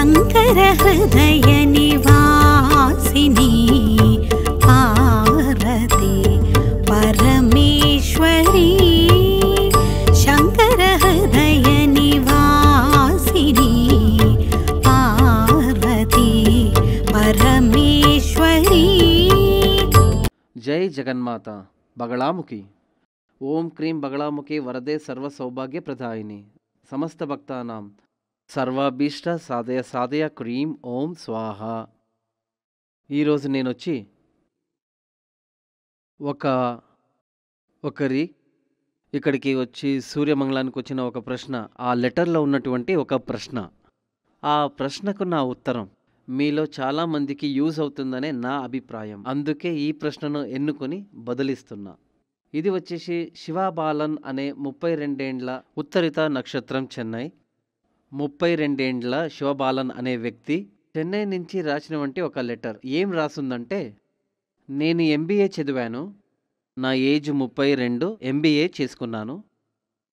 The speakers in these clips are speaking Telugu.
शंकर हृदय निवासिनी पार्वती परमेश्वरी शंकर हृदय निवासिनी पार्वती परमेश्वरी। जय जगन्माता बगलामुखी। ओम क्रीं बगलामुखी वरदे सर्व सौभाग्य प्रदायिनी समस्त भक्तानां సర్వాభీష్ట సాధయ సాధయ క్రీం ఓం స్వాహ। ఈరోజు నేను వచ్చి ఒకరి ఇక్కడికి వచ్చి సూర్యమంగళానికి వచ్చిన ఒక ప్రశ్న, ఆ లెటర్లో ఉన్నటువంటి ఒక ప్రశ్న, ఆ ప్రశ్నకు నా ఉత్తరం మీలో చాలామందికి యూజ్ అవుతుందనే నా అభిప్రాయం. అందుకే ఈ ప్రశ్నను ఎన్నుకొని బదులిస్తున్నా. ఇది వచ్చేసి శివాబాలన్ అనే 32 ఏండ్ల ఉత్తరిత నక్షత్రం చెన్నై, 32 ఏండ్ల శివబాలన్ అనే వ్యక్తి చెన్నై నుంచి రాసినటువంటి ఒక లెటర్. ఏం రాసుందంటే, నేను ఎంబీఏ చదివాను, నా ఏజ్ 32, ఎంబీఏ చేసుకున్నాను,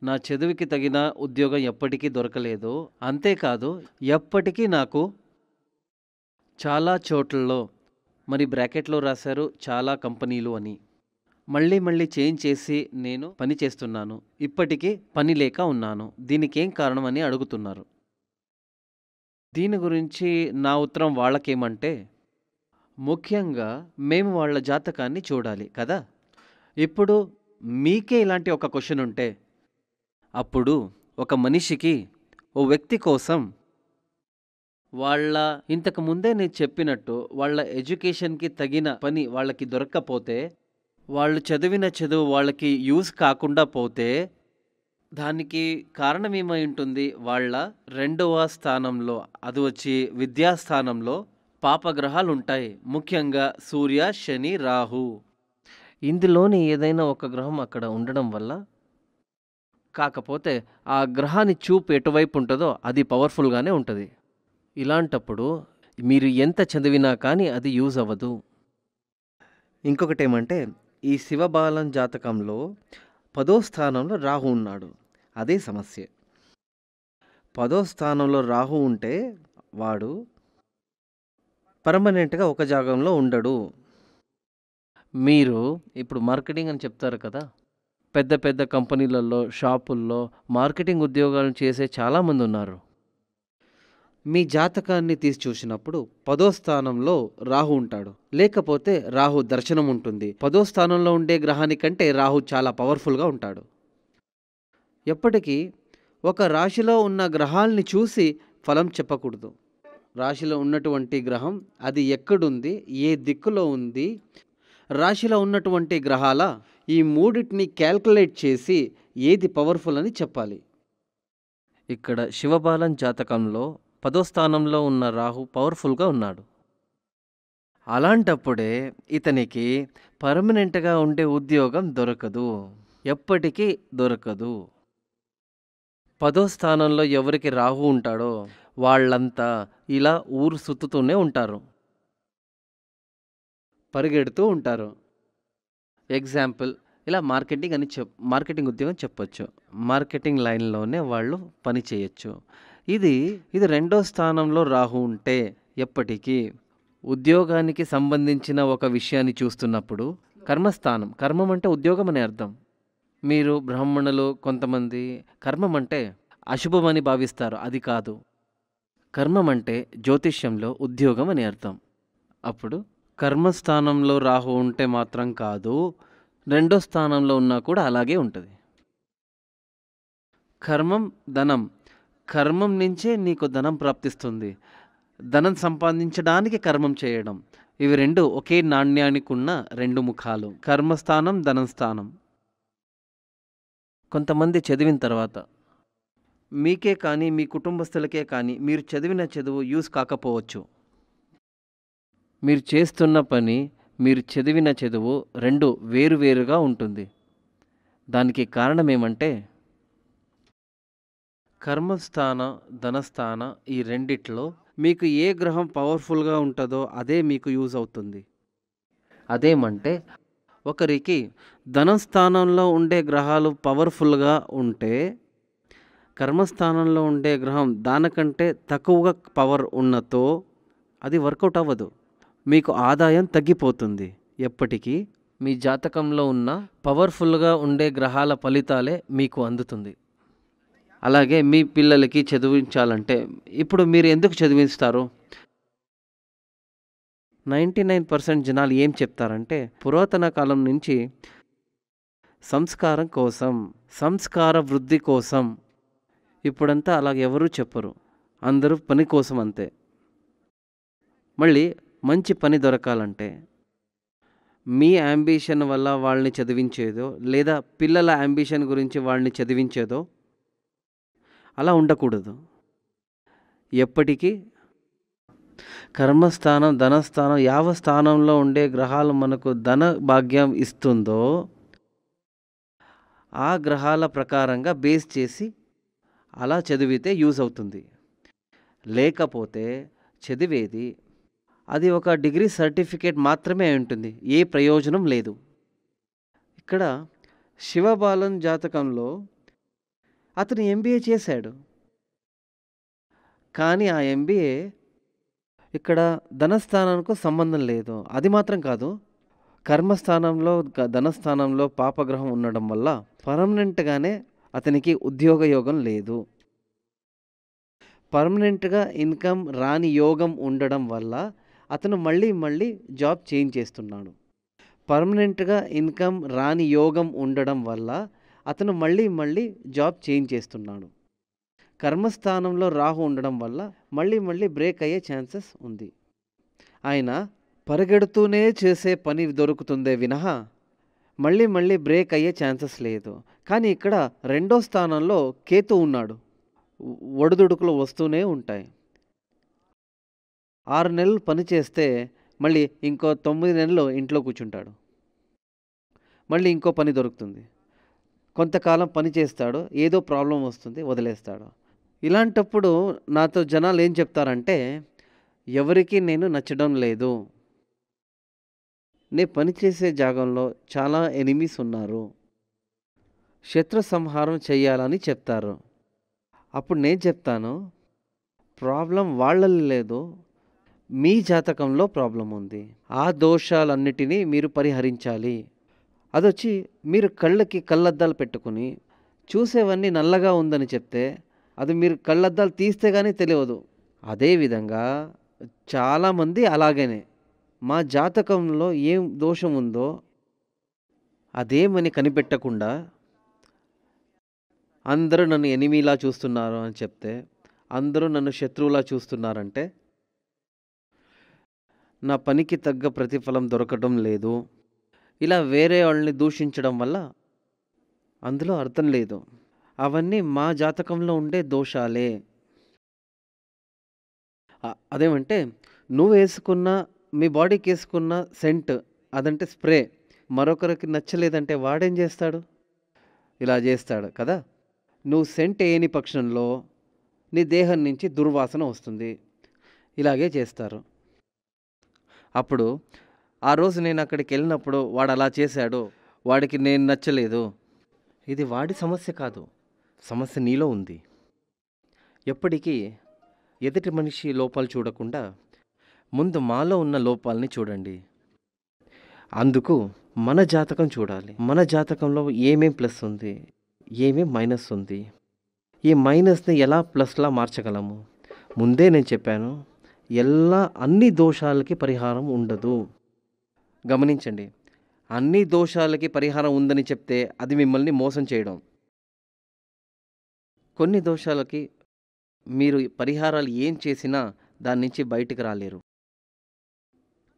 నా చదువుకి తగిన ఉద్యోగం ఎప్పటికీ దొరకలేదు, అంతేకాదు ఎప్పటికీ నాకు చాలా చోట్లలో, మరి బ్రాకెట్లో రాశారు చాలా కంపెనీలు అని, మళ్ళీ చేంజ్ చేసి నేను పని చేస్తున్నాను, ఇప్పటికీ పని లేక ఉన్నాను, దీనికి ఏం కారణం అని అడుగుతున్నారు. దీని గురించి నా ఉత్తరం వాళ్ళకేమంటే, ముఖ్యంగా మేము వాళ్ళ జాతకాన్ని చూడాలి కదా. ఇప్పుడు మీకే ఇలాంటి ఒక క్వశ్చన్ ఉంటే, అప్పుడు ఒక మనిషికి, ఓ వ్యక్తి కోసం వాళ్ళ ఇంతకు ముందే నేను చెప్పినట్టు వాళ్ళ ఎడ్యుకేషన్కి తగిన పని వాళ్ళకి దొరక్కపోతే, వాళ్ళు చదివిన చదువు వాళ్ళకి యూజ్ కాకుండా పోతే, దానికి కారణం ఏమై ఉంటుంది? వాళ్ళ 2వ స్థానంలో, అది వచ్చి విద్యాస్థానంలో పాపగ్రహాలు ఉంటాయి, ముఖ్యంగా సూర్య, శని, రాహు. ఇందులోని ఏదైనా ఒక గ్రహం అక్కడ ఉండడం వల్ల, కాకపోతే ఆ గ్రహాన్ని చూపు ఎటువైపు ఉంటుందో అది పవర్ఫుల్గానే ఉంటుంది. ఇలాంటప్పుడు మీరు ఎంత చదివినా కానీ అది యూజ్ అవ్వదు. ఇంకొకటి ఏమంటే, ఈ శివబాలన్ జాతకంలో 10వ స్థానంలో రాహు ఉన్నాడు. అదే సమస్య. 10వ స్థానంలో రాహు ఉంటే వాడు పర్మనెంట్గా ఒక జాగంలో ఉండడు. మీరు ఇప్పుడు మార్కెటింగ్ అని చెప్తారు కదా, పెద్ద పెద్ద కంపెనీలలో, షాపుల్లో మార్కెటింగ్ ఉద్యోగాలను చేసే చాలామంది ఉన్నారు. మీ జాతకాన్ని తీసి చూసినప్పుడు 10వ స్థానంలో రాహు ఉంటాడు, లేకపోతే రాహు దర్శనం ఉంటుంది. 10వ స్థానంలో ఉండే గ్రహానికంటే రాహు చాలా పవర్ఫుల్గా ఉంటాడు. ఎప్పటికీ ఒక రాశిలో ఉన్న గ్రహాల్ని చూసి ఫలం చెప్పకూడదు. రాశిలో ఉన్నటువంటి గ్రహం అది ఎక్కడుంది, ఏ దిక్కులో ఉంది, రాశిలో ఉన్నటువంటి గ్రహాల ఈ మూడింటిని క్యాల్కులేట్ చేసి ఏది పవర్ఫుల్ అని చెప్పాలి. ఇక్కడ శివబాలన్ జాతకంలో 10వ స్థానంలో ఉన్న రాహు పవర్ఫుల్గా ఉన్నాడు. అలాంటప్పుడే ఇతనికి పర్మనెంట్గా ఉండే ఉద్యోగం దొరకదు, ఎప్పటికీ దొరకదు. 10వ స్థానంలో ఎవరికి రాహు ఉంటాడో వాళ్ళంతా ఇలా ఊరు సుత్తుతూనే ఉంటారు, పరిగెడుతూ ఉంటారు. ఎగ్జాంపుల్, ఇలా మార్కెటింగ్ ఉద్యోగం చెప్పొచ్చు, మార్కెటింగ్ లైన్లోనే వాళ్ళు పని చేయొచ్చు. ఇది 2వ స్థానంలో రాహు ఉంటే ఎప్పటికీ ఉద్యోగానికి సంబంధించిన ఒక విషయాన్ని చూస్తున్నప్పుడు, కర్మస్థానం, కర్మం అంటే ఉద్యోగం అనే అర్థం. మీరు బ్రాహ్మణులు కొంతమంది కర్మం అంటే అశుభం అని భావిస్తారు, అది కాదు. కర్మం అంటే జ్యోతిష్యంలో ఉద్యోగం అని అర్థం. అప్పుడు కర్మస్థానంలో రాహు ఉంటే మాత్రం కాదు, 2వ స్థానంలో ఉన్నా కూడా అలాగే ఉంటుంది. కర్మం ధనం, కర్మం నుంచే నీకు ధనం ప్రాప్తిస్తుంది, ధనం సంపాదించడానికి కర్మం చేయడం, ఇవి 2 ఒకే నాణ్యానికి ఉన్న 2 ముఖాలు. కర్మస్థానం, ధనస్థానం. కొంతమంది చదివిన తర్వాత మీకే కానీ మీ కుటుంబస్తులకే కానీ మీరు చదివిన చదువు యూజ్ కాకపోవచ్చు. మీరు చేస్తున్న పని, మీరు చదివిన చదువు 2 వేరువేరుగా ఉంటుంది. దానికి కారణం ఏమంటే, కర్మస్థాన, ధనస్థాన ఈ రెండిట్లో మీకు ఏ గ్రహం పవర్ఫుల్గా ఉంటుందో అదే మీకు యూజ్ అవుతుంది. అదేమంటే, ఒకరికి ధనస్థానంలో ఉండే గ్రహాలు పవర్ఫుల్గా ఉంటే కర్మస్థానంలో ఉండే గ్రహం దానికంటే తక్కువగా పవర్ ఉన్నతో అది వర్కౌట్ అవ్వదు. మీకు ఆదాయం తగ్గిపోతుంది. ఎప్పటికీ మీ జాతకంలో ఉన్న పవర్ఫుల్గా ఉండే గ్రహాల ఫలితాలే మీకు అందుతుంది. అలాగే మీ పిల్లలకి చదివించాలంటే ఇప్పుడు మీరు ఎందుకు చదివిస్తారు? 99% జనాలు ఏం చెప్తారంటే పురాతన కాలం నుంచి సంస్కారం కోసం, సంస్కార వృద్ధి కోసం. ఇప్పుడంతా అలాగ ఎవరూ చెప్పరు. అందరూ పని కోసం అంతే. మళ్ళీ మంచి పని దొరకాలంటే మీ యాంబిషన్ వల్ల వాళ్ళని చదివించేదో లేదా పిల్లల యాంబిషన్ గురించి వాళ్ళని చదివించేదో అలా ఉండకూడదు. ఎప్పటికీ కర్మస్థానం, ధనస్థానం, యావ స్థానంలో ఉండే గ్రహాలు మనకు ధన భాగ్యం ఇస్తుందో ఆ గ్రహాల ప్రకారంగా బేస్ చేసి అలా చదివితే యూజ్ అవుతుంది. లేకపోతే చదివేది అది ఒక డిగ్రీ సర్టిఫికేట్ మాత్రమే అయి ఉంటుంది. ఏ ప్రయోజనం లేదు. ఇక్కడ శివబాలన్ జాతకంలో అతను ఎంబీఏ చేశాడు. కానీ ఆ ఎంబీఏ ఇక్కడ ధనస్థానానికి సంబంధం లేదు. అది మాత్రం కాదు, కర్మస్థానంలో ధనస్థానంలో పాపగ్రహం ఉండడం వల్ల పర్మనెంట్గానే అతనికి ఉద్యోగ యోగం లేదు. పర్మనెంట్గా ఇన్కమ్ రాని యోగం ఉండడం వల్ల అతను మళ్ళీ జాబ్ చేంజ్ చేస్తున్నాడు. పర్మనెంట్గా ఇన్కమ్ రాని యోగం ఉండడం వల్ల అతను మళ్ళీ జాబ్ చేంజ్ చేస్తున్నాడు. కర్మస్థానంలో రాహు ఉండడం వల్ల మళ్ళీ బ్రేక్ అయ్యే ఛాన్సెస్ ఉంది. ఆయన పరిగెడుతూనే చేసే పని దొరుకుతుందే వినహ మళ్ళీ బ్రేక్ అయ్యే ఛాన్సెస్ లేదు. కానీ ఇక్కడ రెండో స్థానంలో కేతు ఉన్నాడు. ఒడిదుడుకులు వస్తూనే ఉంటాయి. 6 నెలలు పని చేస్తే మళ్ళీ ఇంకో 9 నెలలు ఇంట్లో కూర్చుంటాడు. మళ్ళీ ఇంకో పని దొరుకుతుంది. కొంతకాలం పని చేస్తాడు, ఏదో ప్రాబ్లం వస్తుంది, వదిలేస్తాడు. ఇలాంటప్పుడు నాతో జనాలు ఏం చెప్తారంటే ఎవరికి నేను నచ్చడం లేదు, నేను పనిచేసే జాగంలో చాలా ఎనిమీస్ ఉన్నారు, శత్రు సంహారం చేయాలని చెప్తారు. అప్పుడు నేను చెప్తాను ప్రాబ్లం వాళ్ళని లేదు, మీ జాతకంలో ప్రాబ్లం ఉంది. ఆ దోషాలన్నిటినీ మీరు పరిహరించాలి. అదొచ్చి మీరు కళ్ళకి కళ్ళద్దాలు పెట్టుకుని చూసేవన్నీ నల్లగా ఉందని చెప్తే అది మీరు కళ్ళద్దాలు తీస్తే కానీ తెలియదు. అదేవిధంగా చాలామంది అలాగనే మా జాతకంలో ఏం దోషం ఉందో అదేమని కనిపెట్టకుండా అందరూ నన్ను ఎనిమీలా చూస్తున్నారు అని చెప్తే, అందరూ నన్ను శత్రువులా చూస్తున్నారంటే నా పనికి తగ్గ ప్రతిఫలం దొరకడం లేదు, ఇలా వేరే వాళ్ళని దూషించడం వల్ల అందులో అర్థం లేదు. అవన్నీ మా జాతకంలో ఉండే దోషాలే. అదేమంటే నువ్వు వేసుకున్న మీ బాడీకి వేసుకున్న సెంట్ అదంటే స్ప్రే మరొకరికి నచ్చలేదంటే వాడేం చేస్తాడు? ఇలా చేస్తాడు కదా. నువ్వు సెంట్ వేయని పక్షంలో నీ దేహం నుంచి దుర్వాసన వస్తుంది. ఇలాగే చేస్తారు. అప్పుడు ఆ రోజు నేను అక్కడికి వెళ్ళినప్పుడు వాడు అలా చేశాడు, వాడికి నేను నచ్చలేదు. ఇది వాడి సమస్య కాదు, సమస్య నీలో ఉంది. ఎప్పటికీ ఎదుటి మనిషి లోపాలు చూడకుండా ముందు మాలో ఉన్న లోపాలని చూడండి. అందుకు మన జాతకం చూడాలి. మన జాతకంలో ఏమేం ప్లస్ ఉంది, ఏమేం మైనస్ ఉంది, ఈ మైనస్ని ఎలా ప్లస్లా మార్చగలము. ముందే నేను చెప్పాను, అన్ని దోషాలకి పరిహారం ఉండదు. గమనించండి, అన్ని దోషాలకి పరిహారం ఉందని చెప్తే అది మిమ్మల్ని మోసం చేయడం. కొన్ని దోషాలకి మీరు పరిహారాలు ఏం చేసినా దాని నుంచి బయటికి రాలేరు.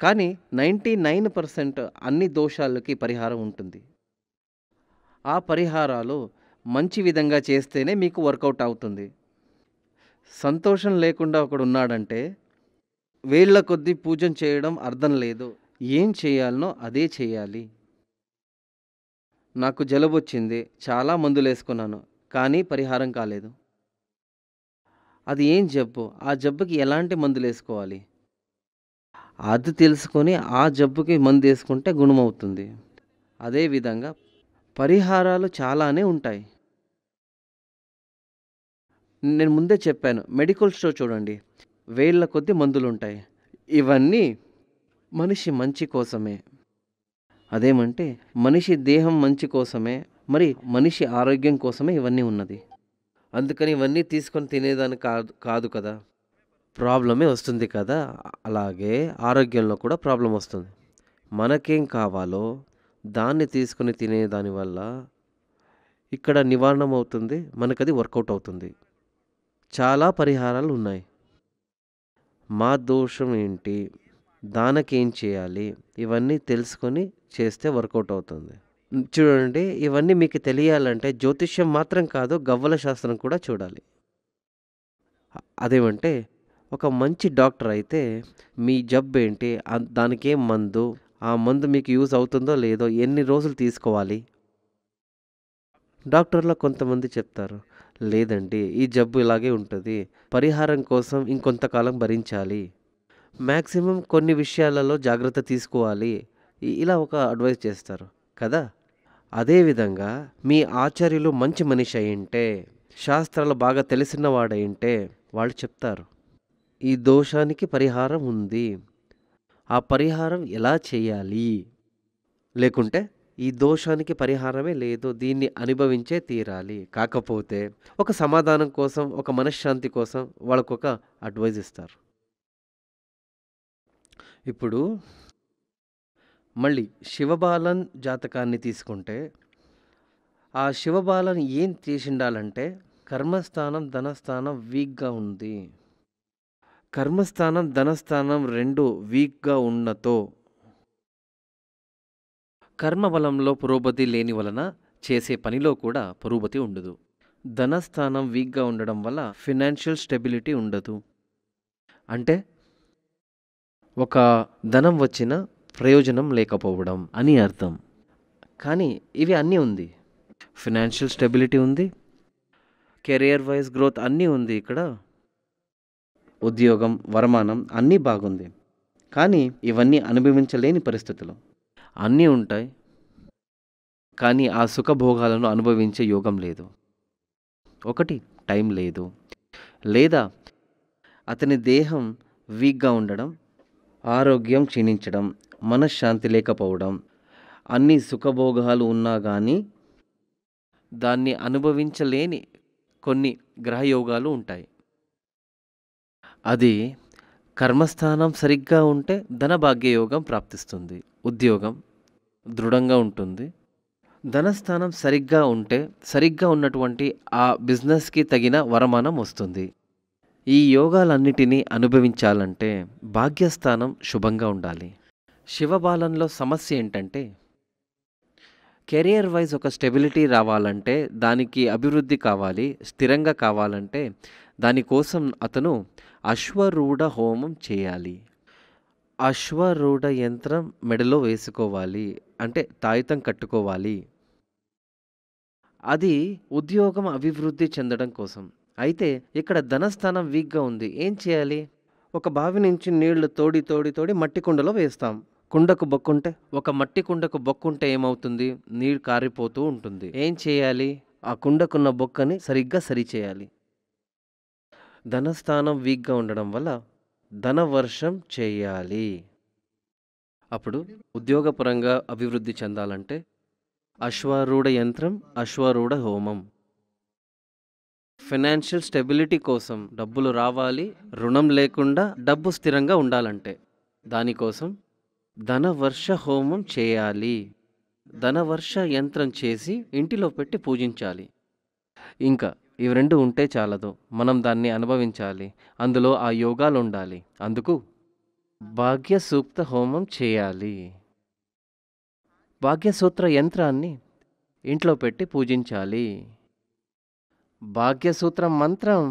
కానీ 99% అన్ని దోషాలకి పరిహారం ఉంటుంది. ఆ పరిహారాలు మంచి విధంగా చేస్తేనే మీకు వర్కౌట్ అవుతుంది. సంతోషం లేకుండా ఒకడు ఉన్నాడంటే వేళ్ల కొద్దీ పూజం చేయడం అర్థం లేదు. ఏం చేయాలనో అదే చేయాలి. నాకు జలుబు వచ్చింది, చాలా మందులు వేసుకున్నాను, కానీ పరిహారం కాలేదు. అది ఏం జబ్బు, ఆ జబ్బుకి ఎలాంటి మందులు వేసుకోవాలి అది తెలుసుకొని ఆ జబ్బుకి మందు వేసుకుంటే గుణమవుతుంది. అదేవిధంగా పరిహారాలు చాలానే ఉంటాయి. నేను ముందే చెప్పాను, మెడికల్ స్టోర్ చూడండి, వేళ్ళ కొద్దీ మందులుంటాయి. ఇవన్నీ మనిషి మంచి కోసమే. అదేమంటే మనిషి దేహం మంచి కోసమే, మరి మనిషి ఆరోగ్యం కోసమే ఇవన్నీ ఉన్నది. అందుకని ఇవన్నీ తీసుకొని తినేదాన్ని కాదు కాదు కదా, ప్రాబ్లమే వస్తుంది కదా. అలాగే ఆరోగ్యంలో కూడా ప్రాబ్లం వస్తుంది. మనకేం కావాలో దాన్ని తీసుకొని తినేదాని వల్ల ఇక్కడ నివారణ అవుతుంది, మనకది వర్కౌట్ అవుతుంది. చాలా పరిహారాలు ఉన్నాయి. మా దోషం ఏంటి, దానికేం చేయాలి, ఇవన్నీ తెలుసుకొని చేస్తే వర్కౌట్ అవుతుంది. చూడండి, ఇవన్నీ మీకు తెలియాలంటే జ్యోతిష్యం మాత్రం కాదు, గవ్వల శాస్త్రం కూడా చూడాలి. అదేమంటే ఒక మంచి డాక్టర్ అయితే మీ జబ్బు ఏంటి, దానికేం మందు, ఆ మందు మీకు యూజ్ అవుతుందో లేదో, ఎన్ని రోజులు తీసుకోవాలి. డాక్టర్లో కొంతమంది చెప్తారు, లేదండి ఈ జబ్బు ఇలాగే ఉంటుంది, పరిహారం కోసం ఇంకొంతకాలం భరించాలి, మ్యాక్సిమం కొన్ని విషయాలలో జాగ్రత్త తీసుకోవాలి, ఇలా ఒక అడ్వైస్ చేస్తారు కదా. అదేవిధంగా మీ ఆచార్యులు మంచి మనిషి అయింటే, శాస్త్రాలు బాగా తెలిసిన వాడయింటే వాళ్ళు చెప్తారు, ఈ దోషానికి పరిహారం ఉంది, ఆ పరిహారం ఎలా చేయాలి, లేకుంటే ఈ దోషానికి పరిహారమే లేదు, దీన్ని అనుభవించే తీరాలి. కాకపోతే ఒక సమాధానం కోసం, ఒక మనశ్శాంతి కోసం వాళ్ళకొక అడ్వైజ్ ఇస్తారు. ఇప్పుడు మళ్ళీ శివబాలన్ జాతకాన్ని తీసుకుంటే, ఆ శివబాలన్ ఏం చేసిండాలంటే కర్మస్థానం ధనస్థానం వీక్గా ఉంది. కర్మస్థానం ధనస్థానం రెండు వీక్గా ఉన్నతో కర్మబలంలో పురోగతి లేని వలన చేసే పనిలో కూడా పురోగతి ఉండదు. ధనస్థానం వీక్గా ఉండడం వల్ల ఫినాన్షియల్ స్టెబిలిటీ ఉండదు. అంటే ఒక ధనం వచ్చిన ప్రయోజనం లేకపోవడం అని అర్థం. కానీ ఇవి అన్నీ ఉంది, ఫినాన్షియల్ స్టెబిలిటీ ఉంది, కెరియర్ వైజ్ గ్రోత్ అన్నీ ఉంది, ఇక్కడ ఉద్యోగం వరమానం అన్నీ బాగుంది. కానీ ఇవన్నీ అనుభవించలేని పరిస్థితులు. అన్నీ ఉంటాయి కానీ ఆ సుఖభోగాలను అనుభవించే యోగం లేదు. ఒకటి టైం లేదు, లేదా అతని దేహం వీక్గా ఉండడం, ఆరోగ్యం క్షీణించడం, మనశ్శాంతి లేకపోవడం, అన్ని సుఖభోగాలు ఉన్నా కానీ దాన్ని అనుభవించలేని కొన్ని గ్రహయోగాలు ఉంటాయి. అది కర్మస్థానం సరిగ్గా ఉంటే ధనభాగ్యయోగం ప్రాప్తిస్తుంది, ఉద్యోగం దృఢంగా ఉంటుంది. ధనస్థానం సరిగ్గా ఉంటే సరిగ్గా ఉన్నటువంటి ఆ బిజినెస్కి తగిన వరమానం వస్తుంది. ఈ యోగాలన్నిటినీ అనుభవించాలంటే భాగ్యస్థానం శుభంగా ఉండాలి. శివబాలంలో సమస్య ఏంటంటే, కెరియర్ వైజ్ ఒక స్టెబిలిటీ రావాలంటే, దానికి అభివృద్ధి కావాలి, స్థిరంగా కావాలంటే దానికోసం అతను అశ్వరూఢ హోమం చేయాలి. అశ్వరూఢ యంత్రం మెడలో వేసుకోవాలి, అంటే తాయితం కట్టుకోవాలి. అది ఉద్యోగం అభివృద్ధి చెందడం కోసం. అయితే ఇక్కడ ధనస్థానం వీక్గా ఉంది, ఏం చేయాలి? ఒక బావి నుంచి నీళ్లు తోడి తోడి తోడి మట్టి కుండలో వేస్తాం. కుండకు బొక్కుంటే, ఒక మట్టి కుండకు బొక్కుంటే ఏమవుతుంది? నీరు కారిపోతూ ఉంటుంది. ఏం చేయాలి? ఆ కుండకున్న బొక్కని సరిగ్గా సరిచేయాలి. ధనస్థానం వీక్గా ఉండడం వల్ల ధనవర్షం చేయాలి. అప్పుడు ఉద్యోగపరంగా అభివృద్ధి చెందాలంటే అశ్వారూఢ యంత్రం, అశ్వారూఢ హోమం. ఫైనాన్షియల్ స్టెబిలిటీ కోసం డబ్బులు రావాలి, రుణం లేకుండా డబ్బు స్థిరంగా ఉండాలంటే దానికోసం ధనవర్ష హోమం చేయాలి. ధనవర్ష యంత్రం చేసి ఇంటిలో పెట్టి పూజించాలి. ఇంకా ఇవి రెండు ఉంటే చాలదు, మనం దాన్ని అనుభవించాలి, అందులో ఆ యోగాలు ఉండాలి. అందుకు భాగ్య సూక్త హోమం చేయాలి. భాగ్యసూత్ర యంత్రాన్ని ఇంట్లో పెట్టి పూజించాలి. భాగ్యసూత్రం మంత్రం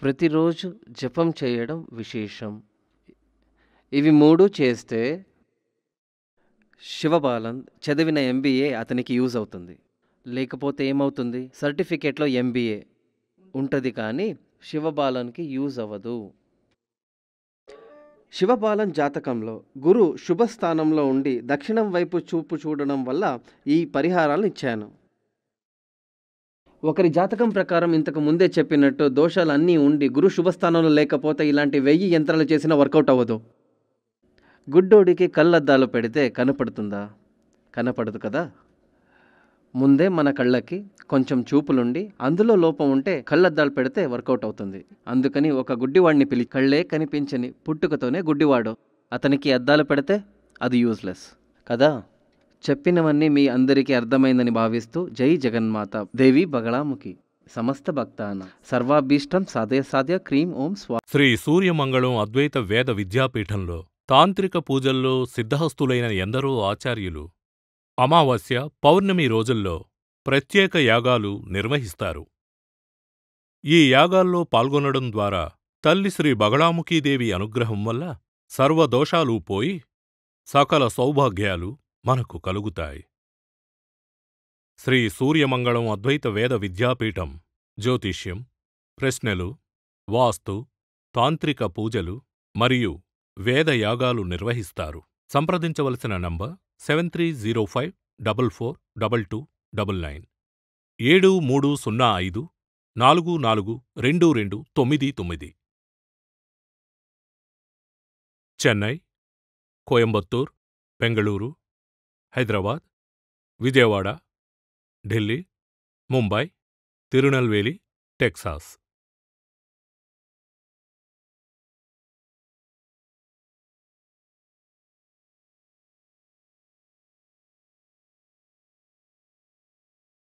ప్రతిరోజు జపం చేయడం విశేషం. ఇవి మూడు చేస్తే శివబాలన్ చదివిన MBA అతనికి యూజ్ అవుతుంది. లేకపోతే ఏమవుతుంది? సర్టిఫికేట్లో MBA ఉంటుంది కానీ శివబాలన్కి యూజ్ అవ్వదు. శివబాలన్ జాతకంలో గురు శుభస్థానంలో ఉండి దక్షిణం వైపు చూపు చూడడం వల్ల ఈ పరిహారాలను ఇచ్చాను. ఒకరి జాతకం ప్రకారం ఇంతకు ముందే చెప్పినట్టు దోషాలన్నీ ఉండి గురు శుభస్థానంలో లేకపోతే ఇలాంటి 1000 యంత్రాలు చేసినా వర్కౌట్ అవ్వదు. గుడ్డోడికి కళ్ళద్దాలు పెడితే కనపడుతుందా? కనపడదు కదా. ముందే మన కళ్ళకి కొంచెం చూపులుండి అందులో లోపం ఉంటే కళ్ళద్దాలు పెడితే వర్కౌట్ అవుతుంది. అందుకని ఒక గుడ్డివాడిని కళ్ళే కనిపించని పుట్టుకతోనే గుడ్డివాడు, అతనికి అద్దాలు పెడితే అది యూజ్లెస్ కదా. చెప్పినవన్నీ మీ అందరికీ అర్థమైందని భావిస్తూ జై జగన్మాత దేవి బగళాముఖి సమస్త భక్తాన సర్వాభీష్టం సాధ్య క్రీం ఓం స్వా. శ్రీ సూర్యమంగళం అద్వైత వేద విద్యాపీఠంలో తాంత్రిక పూజల్లో సిద్ధహస్తులైన ఎందరో ఆచార్యులు అమావాస్య, పౌర్ణమి రోజుల్లో ప్రత్యేక యాగాలు నిర్వహిస్తారు. ఈ యాగాల్లో పాల్గొనడం ద్వారా తల్లి శ్రీ బగళాముఖీదేవి అనుగ్రహం వల్ల సర్వదోషాలూ పోయి సకల సౌభాగ్యాలు మనకు కలుగుతాయి. శ్రీ సూర్యమంగళం అద్వైత వేద విద్యాపీఠం జ్యోతిష్యం, ప్రశ్నలు, వాస్తు, తాంత్రిక పూజలు మరియు వేదయాగాలు నిర్వహిస్తారు. సంప్రదించవలసిన నంబర్ 7305442299 7305442299. చెన్నై, కోయంబత్తూర్, బెంగళూరు, హైదరాబాద్, విజయవాడ, ఢిల్లీ, ముంబై, తిరునల్వేలి, టెక్సాస్.